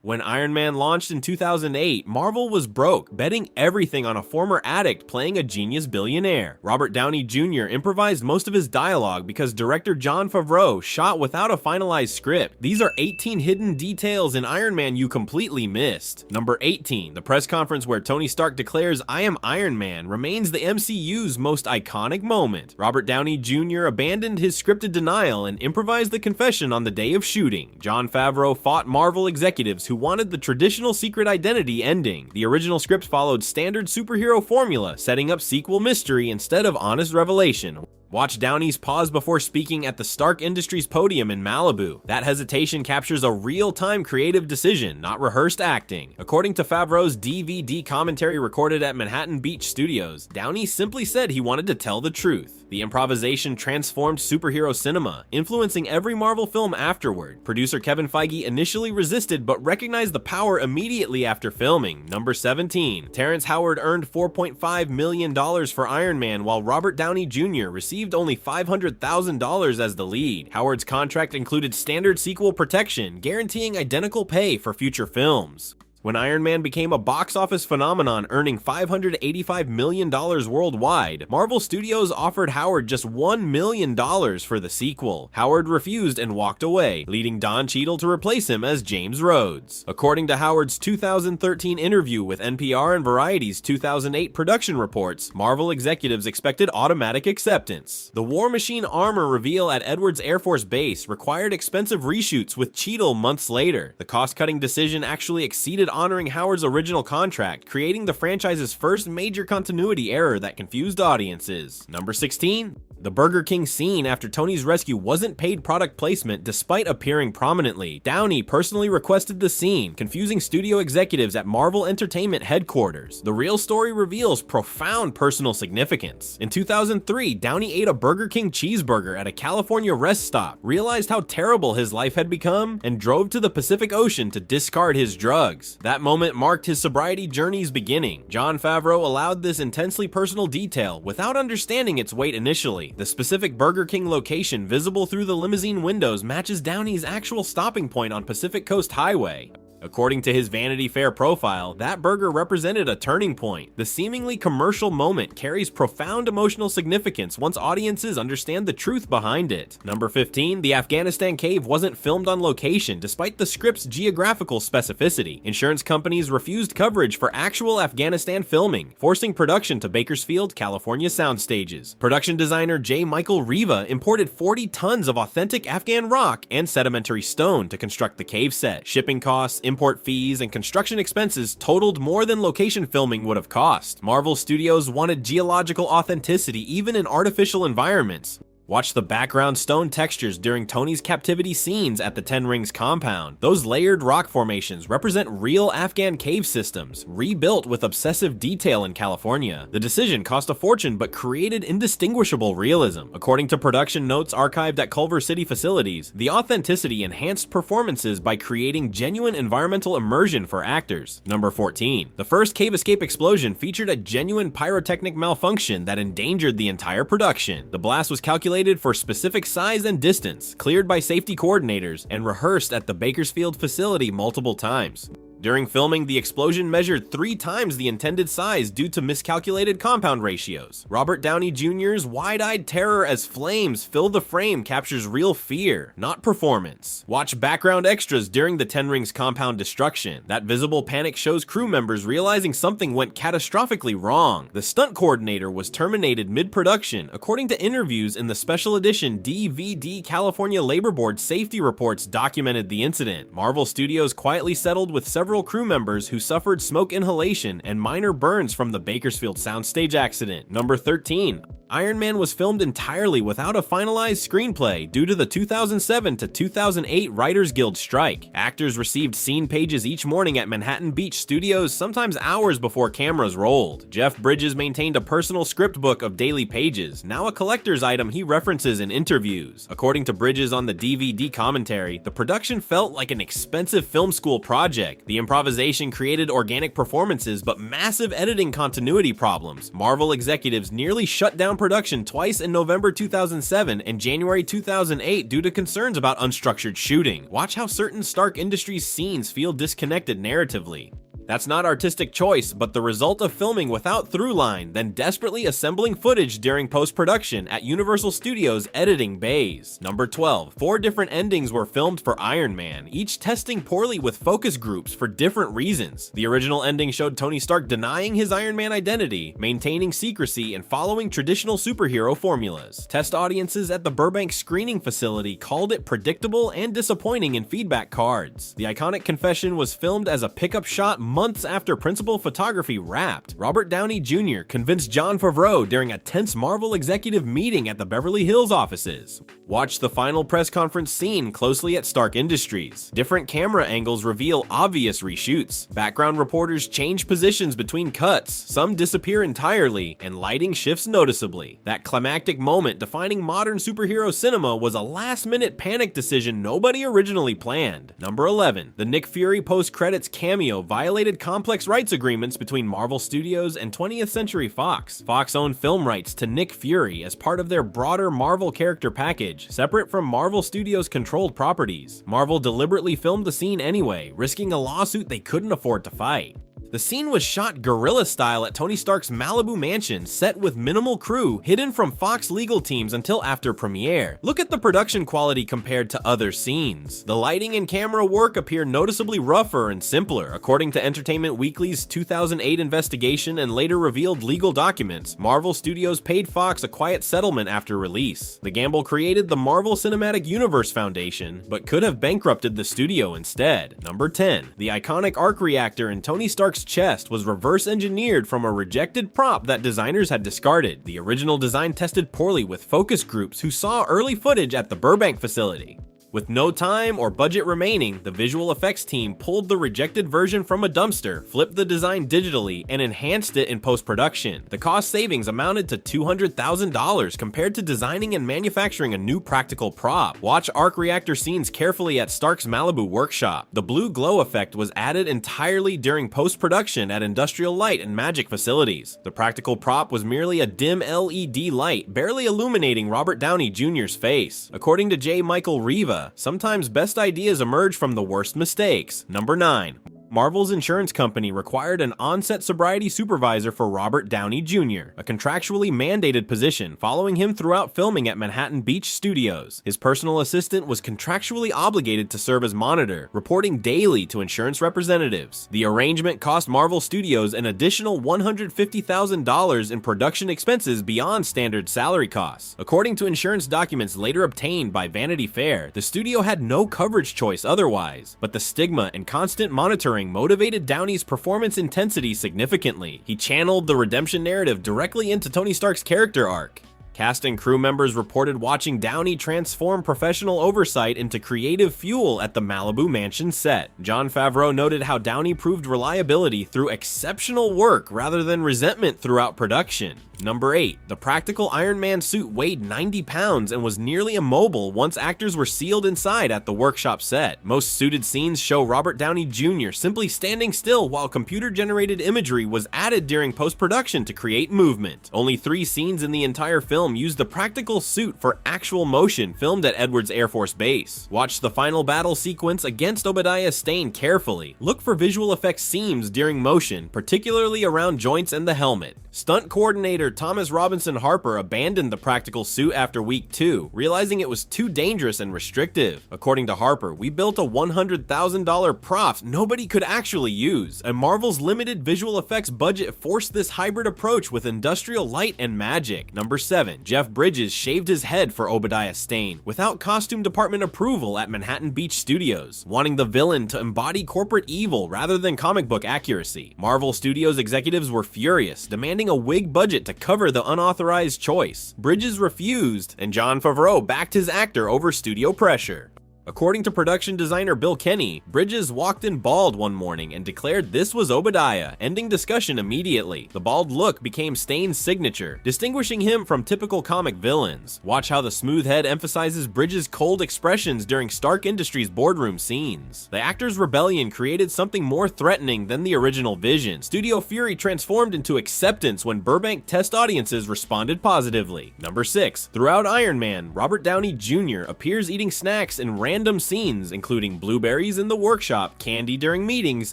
When Iron Man launched in 2008, Marvel was broke, betting everything on a former addict playing a genius billionaire. Robert Downey Jr. improvised most of his dialogue because director Jon Favreau shot without a finalized script. These are 18 hidden details in Iron Man you completely missed. Number 18. The press conference where Tony Stark declares, "I am Iron Man," remains the MCU's most iconic moment. Robert Downey Jr. abandoned his scripted denial and improvised the confession on the day of shooting. Jon Favreau fought Marvel executives who wanted the traditional secret identity ending. The original script followed standard superhero formula, setting up sequel mystery instead of honest revelation. Watch Downey's pause before speaking at the Stark Industries podium in Malibu. That hesitation captures a real-time creative decision, not rehearsed acting. According to Favreau's DVD commentary recorded at Manhattan Beach Studios, Downey simply said he wanted to tell the truth. The improvisation transformed superhero cinema, influencing every Marvel film afterward. Producer Kevin Feige initially resisted but recognized the power immediately after filming. Number 17. Terrence Howard earned $4.5 million for Iron Man, while Robert Downey Jr. received only $500,000 as the lead. Howard's contract included standard sequel protection, guaranteeing identical pay for future films. When Iron Man became a box office phenomenon, earning $585 million worldwide, Marvel Studios offered Howard just $1 million for the sequel. Howard refused and walked away, leading Don Cheadle to replace him as James Rhodes. According to Howard's 2013 interview with NPR and Variety's 2008 production reports, Marvel executives expected automatic acceptance. The War Machine armor reveal at Edwards Air Force Base required expensive reshoots with Cheadle months later. The cost-cutting decision actually exceeded honoring Howard's original contract, creating the franchise's first major continuity error that confused audiences. Number 16. The Burger King scene after Tony's rescue wasn't paid product placement despite appearing prominently. Downey personally requested the scene, confusing studio executives at Marvel Entertainment headquarters. The real story reveals profound personal significance. In 2003, Downey ate a Burger King cheeseburger at a California rest stop, realized how terrible his life had become, and drove to the Pacific Ocean to discard his drugs. That moment marked his sobriety journey's beginning. Jon Favreau allowed this intensely personal detail without understanding its weight initially. The specific Burger King location visible through the limousine windows matches Downey's actual stopping point on Pacific Coast Highway. According to his Vanity Fair profile, that burger represented a turning point. The seemingly commercial moment carries profound emotional significance once audiences understand the truth behind it. Number 15. The Afghanistan Cave wasn't filmed on location despite the script's geographical specificity. Insurance companies refused coverage for actual Afghanistan filming, forcing production to Bakersfield, California sound stages. Production designer J. Michael Riva imported 40 tons of authentic Afghan rock and sedimentary stone to construct the cave set. Shipping costs, import fees, and construction expenses totaled more than location filming would have cost. Marvel Studios wanted geological authenticity even in artificial environments. Watch the background stone textures during Tony's captivity scenes at the Ten Rings compound. Those layered rock formations represent real Afghan cave systems, rebuilt with obsessive detail in California. The decision cost a fortune but created indistinguishable realism. According to production notes archived at Culver City facilities, the authenticity enhanced performances by creating genuine environmental immersion for actors. Number 14. The first cave escape explosion featured a genuine pyrotechnic malfunction that endangered the entire production. The blast was calculated for specific size and distance, cleared by safety coordinators, and rehearsed at the Bakersfield facility multiple times. During filming, the explosion measured 3 times the intended size due to miscalculated compound ratios. Robert Downey Jr.'s wide-eyed terror as flames fill the frame captures real fear, not performance. Watch background extras during the Ten Rings compound destruction. That visible panic shows crew members realizing something went catastrophically wrong. The stunt coordinator was terminated mid-production, according to interviews in the special edition DVD California Labor Board safety reports documented the incident. Marvel Studios quietly settled with several crew members who suffered smoke inhalation and minor burns from the Bakersfield soundstage accident. Number 13. Iron Man was filmed entirely without a finalized screenplay due to the 2007 to 2008 Writers Guild strike. Actors received scene pages each morning at Manhattan Beach Studios, sometimes hours before cameras rolled. Jeff Bridges maintained a personal script book of daily pages, now a collector's item he references in interviews. According to Bridges on the DVD commentary, the production felt like an expensive film school project. The improvisation created organic performances but massive editing continuity problems. Marvel executives nearly shut down down production twice in November 2007 and January 2008 due to concerns about unstructured shooting. Watch how certain Stark Industries scenes feel disconnected narratively. That's not artistic choice, but the result of filming without through-line, then desperately assembling footage during post-production at Universal Studios editing bays. Number 12. 4 different endings were filmed for Iron Man, each testing poorly with focus groups for different reasons. The original ending showed Tony Stark denying his Iron Man identity, maintaining secrecy, and following traditional superhero formulas. Test audiences at the Burbank screening facility called it predictable and disappointing in feedback cards. The iconic confession was filmed as a pickup shot months after principal photography wrapped. Robert Downey Jr. convinced Jon Favreau during a tense Marvel executive meeting at the Beverly Hills offices. Watch the final press conference scene closely at Stark Industries. Different camera angles reveal obvious reshoots. Background reporters change positions between cuts, some disappear entirely, and lighting shifts noticeably. That climactic moment defining modern superhero cinema was a last-minute panic decision nobody originally planned. Number 11. The Nick Fury post-credits cameo violated complex rights agreements between Marvel Studios and 20th Century Fox. Fox owned film rights to Nick Fury as part of their broader Marvel character package, separate from Marvel Studios' controlled properties. Marvel deliberately filmed the scene anyway, risking a lawsuit they couldn't afford to fight. The scene was shot guerrilla style at Tony Stark's Malibu mansion, set with minimal crew, hidden from Fox legal teams until after premiere. Look at the production quality compared to other scenes. The lighting and camera work appear noticeably rougher and simpler. According to Entertainment Weekly's 2008 investigation and later revealed legal documents, Marvel Studios paid Fox a quiet settlement after release. The gamble created the Marvel Cinematic Universe Foundation, but could have bankrupted the studio instead. Number 10. The iconic Ark Reactor in Tony Stark's chest was reverse engineered from a rejected prop that designers had discarded. The original design tested poorly with focus groups who saw early footage at the Burbank facility. With no time or budget remaining, the visual effects team pulled the rejected version from a dumpster, flipped the design digitally, and enhanced it in post-production. The cost savings amounted to $200,000 compared to designing and manufacturing a new practical prop. Watch Ark Reactor scenes carefully at Stark's Malibu workshop. The blue glow effect was added entirely during post-production at Industrial Light and Magic facilities. The practical prop was merely a dim LED light, barely illuminating Robert Downey Jr.'s face. According to J. Michael Riva, sometimes best ideas emerge from the worst mistakes. Number 9. Marvel's insurance company required an on-set sobriety supervisor for Robert Downey Jr., a contractually mandated position following him throughout filming at Manhattan Beach Studios. His personal assistant was contractually obligated to serve as monitor, reporting daily to insurance representatives. The arrangement cost Marvel Studios an additional $150,000 in production expenses beyond standard salary costs. According to insurance documents later obtained by Vanity Fair, the studio had no coverage choice otherwise, but the stigma and constant monitoring motivated Downey's performance intensity significantly. He channeled the redemption narrative directly into Tony Stark's character arc. Cast and crew members reported watching Downey transform professional oversight into creative fuel at the Malibu mansion set. Jon Favreau noted how Downey proved reliability through exceptional work rather than resentment throughout production. Number 8. The practical Iron Man suit weighed 90 pounds and was nearly immobile once actors were sealed inside at the workshop set. Most suited scenes show Robert Downey Jr. simply standing still while computer-generated imagery was added during post-production to create movement. Only 3 scenes in the entire film used the practical suit for actual motion filmed at Edwards Air Force Base. Watch the final battle sequence against Obadiah Stane carefully. Look for visual effects seams during motion, particularly around joints and the helmet. Stunt coordinator Thomas Robinson Harper abandoned the practical suit after week 2, realizing it was too dangerous and restrictive. According to Harper, "We built a $100,000 prop nobody could actually use, and Marvel's limited visual effects budget forced this hybrid approach with industrial light and magic." Number 7. Jeff Bridges shaved his head for Obadiah Stane without costume department approval at Manhattan Beach Studios, wanting the villain to embody corporate evil rather than comic book accuracy. Marvel Studios executives were furious, demanding a wig budget to cover the unauthorized choice. Bridges refused, and Jon Favreau backed his actor over studio pressure. According to production designer Bill Kenny, Bridges walked in bald one morning and declared this was Obadiah, ending discussion immediately. The bald look became Stane's signature, distinguishing him from typical comic villains. Watch how the smooth head emphasizes Bridges' cold expressions during Stark Industries' boardroom scenes. The actor's rebellion created something more threatening than the original vision. Studio fury transformed into acceptance when Burbank test audiences responded positively. Number 6. Throughout Iron Man, Robert Downey Jr. appears eating snacks in random scenes, including blueberries in the workshop, candy during meetings,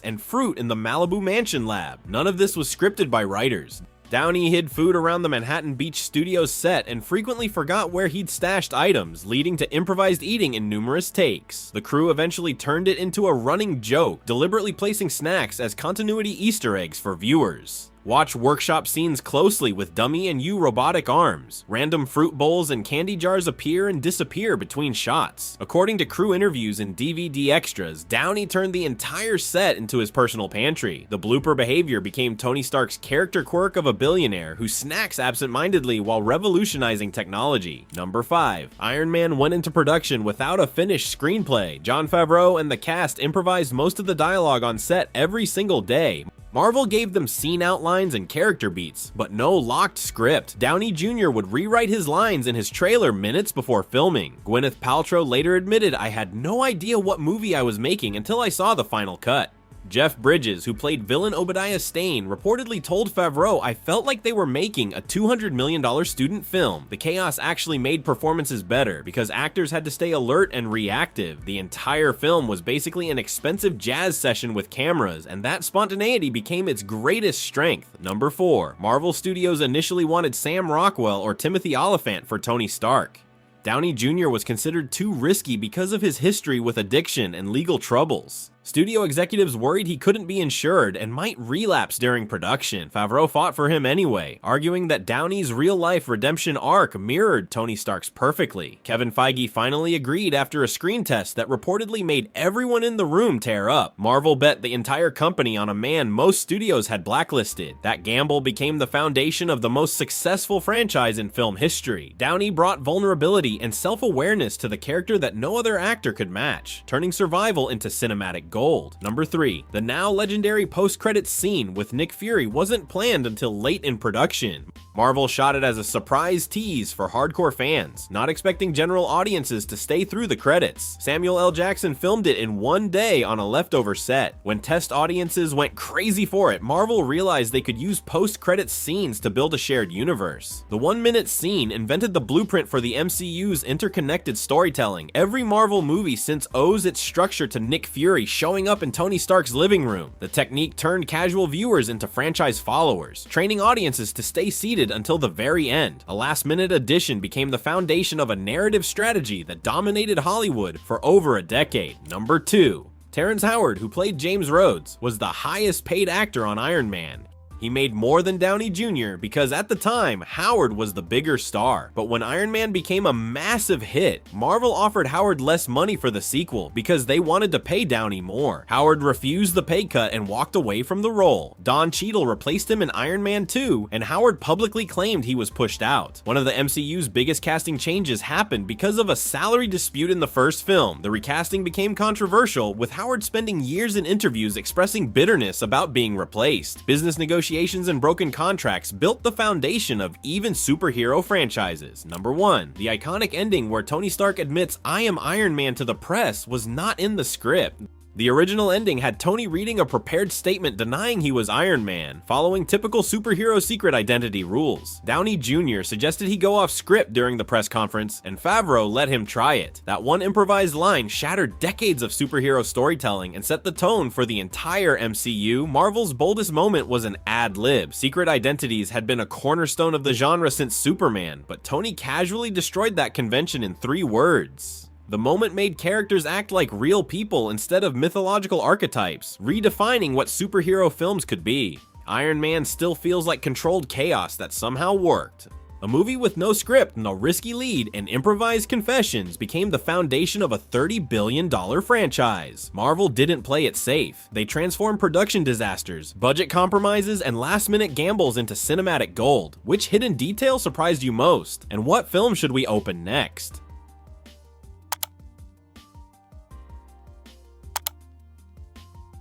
and fruit in the Malibu Mansion lab. None of this was scripted by writers. Downey hid food around the Manhattan Beach Studios set and frequently forgot where he'd stashed items, leading to improvised eating in numerous takes. The crew eventually turned it into a running joke, deliberately placing snacks as continuity Easter eggs for viewers. Watch workshop scenes closely with dummy and you robotic arms. Random fruit bowls and candy jars appear and disappear between shots. According to crew interviews and DVD extras, Downey turned the entire set into his personal pantry. The blooper behavior became Tony Stark's character quirk of a billionaire who snacks absent-mindedly while revolutionizing technology. Number 5. Iron Man went into production without a finished screenplay. Jon Favreau and the cast improvised most of the dialogue on set every single day. Marvel gave them scene outlines and character beats, but no locked script. Downey Jr. would rewrite his lines in his trailer minutes before filming. Gwyneth Paltrow later admitted, "I had no idea what movie I was making until I saw the final cut." Jeff Bridges, who played villain Obadiah Stane, reportedly told Favreau, "I felt like they were making a $200 million student film. The chaos actually made performances better because actors had to stay alert and reactive. The entire film was basically an expensive jazz session with cameras, and that spontaneity became its greatest strength." Number 4. Marvel Studios initially wanted Sam Rockwell or Timothy Olyphant for Tony Stark. Downey Jr. was considered too risky because of his history with addiction and legal troubles. Studio executives worried he couldn't be insured and might relapse during production. Favreau fought for him anyway, arguing that Downey's real-life redemption arc mirrored Tony Stark's perfectly. Kevin Feige finally agreed after a screen test that reportedly made everyone in the room tear up. Marvel bet the entire company on a man most studios had blacklisted. That gamble became the foundation of the most successful franchise in film history. Downey brought vulnerability and self-awareness to the character that no other actor could match, turning survival into cinematic gold. Number 3. The now legendary post-credits scene with Nick Fury wasn't planned until late in production. Marvel shot it as a surprise tease for hardcore fans, not expecting general audiences to stay through the credits. Samuel L. Jackson filmed it in one day on a leftover set. When test audiences went crazy for it, Marvel realized they could use post-credits scenes to build a shared universe. The 1-minute scene invented the blueprint for the MCU's interconnected storytelling. Every Marvel movie since owes its structure to Nick Fury showing up in Tony Stark's living room. The technique turned casual viewers into franchise followers, training audiences to stay seated until the very end. A last-minute addition became the foundation of a narrative strategy that dominated Hollywood for over a decade. Number 2. Terrence Howard, who played James Rhodes, was the highest-paid actor on Iron Man. He made more than Downey Jr. because at the time, Howard was the bigger star. But when Iron Man became a massive hit, Marvel offered Howard less money for the sequel because they wanted to pay Downey more. Howard refused the pay cut and walked away from the role. Don Cheadle replaced him in Iron Man 2, and Howard publicly claimed he was pushed out. One of the MCU's biggest casting changes happened because of a salary dispute in the first film. The recasting became controversial, with Howard spending years in interviews expressing bitterness about being replaced. Business negotiations and broken contracts built the foundation of even superhero franchises. Number 1. The iconic ending where Tony Stark admits "I am Iron Man" to the press was not in the script. The original ending had Tony reading a prepared statement denying he was Iron Man, following typical superhero secret identity rules. Downey Jr. suggested he go off script during the press conference, and Favreau let him try it. That one improvised line shattered decades of superhero storytelling and set the tone for the entire MCU. Marvel's boldest moment was an ad-lib. Secret identities had been a cornerstone of the genre since Superman, but Tony casually destroyed that convention in 3 words. The moment made characters act like real people instead of mythological archetypes, redefining what superhero films could be. Iron Man still feels like controlled chaos that somehow worked. A movie with no script, no risky lead, and improvised confessions became the foundation of a $30 billion franchise. Marvel didn't play it safe. They transformed production disasters, budget compromises, and last-minute gambles into cinematic gold. Which hidden detail surprised you most? And what film should we open next?